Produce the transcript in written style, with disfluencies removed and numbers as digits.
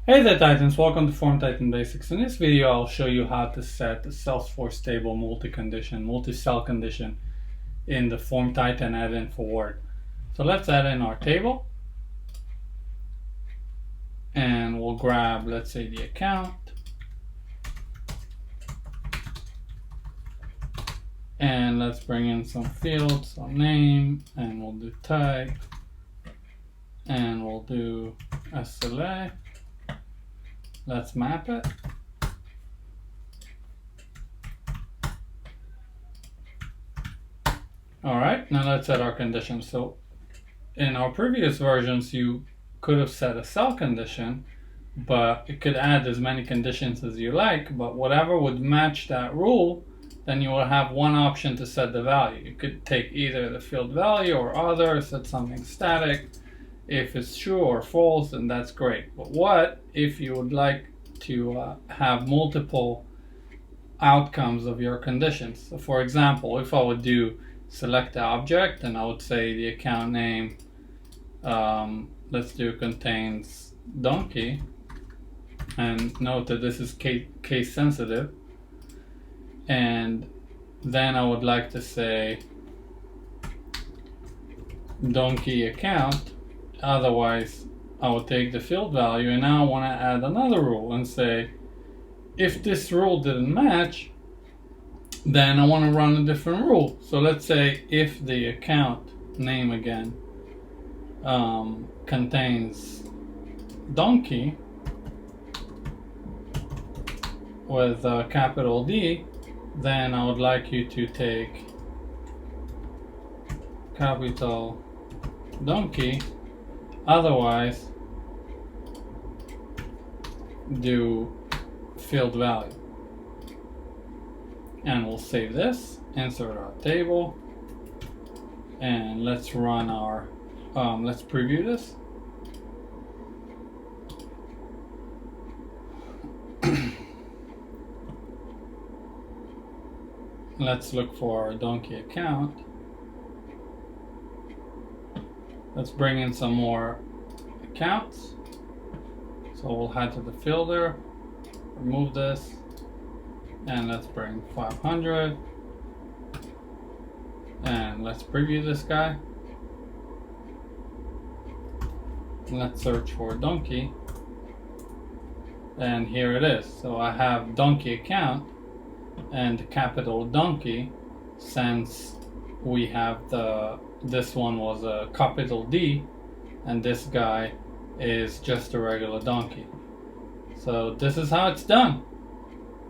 Hey there Titans, welcome to Form Titan Basics. In this video I'll show you how to set the Salesforce table multi-cell condition in the Form Titan add-in for Word. So let's add in our table and we'll grab, let's say, the account, and let's bring in some fields, some name, and we'll do type, and we'll do SLA. Let's map it. Alright, now let's set our conditions. So in our previous versions you could have set a cell condition, but it could add as many conditions as you like, but whatever would match that rule, then you will have one option to set the value. You could take either the field value or other, set something static. If it's true or false, then that's great. But what if you would like to have multiple outcomes of your conditions? So for example, if I would do select the object, and I would say the account name, let's do contains donkey, and note that this is case sensitive, and then I would like to say donkey account. Otherwise, I will take the field value, and now I want to add another rule and say, if this rule didn't match, then I want to run a different rule. So let's say if the account name again contains donkey with a capital D, then I would like you to take capital donkey. Otherwise, do field value. And we'll save this, insert our table, and let's run our, let's preview this. Let's look for our donkey account. Let's bring in some more accounts. So we'll head to the fielder, remove this, and let's bring 500. And let's preview this guy. Let's search for donkey. And here it is. So I have donkey account and capital donkey, since we have this one was a capital D and this guy is just a regular donkey. So this is how it's done.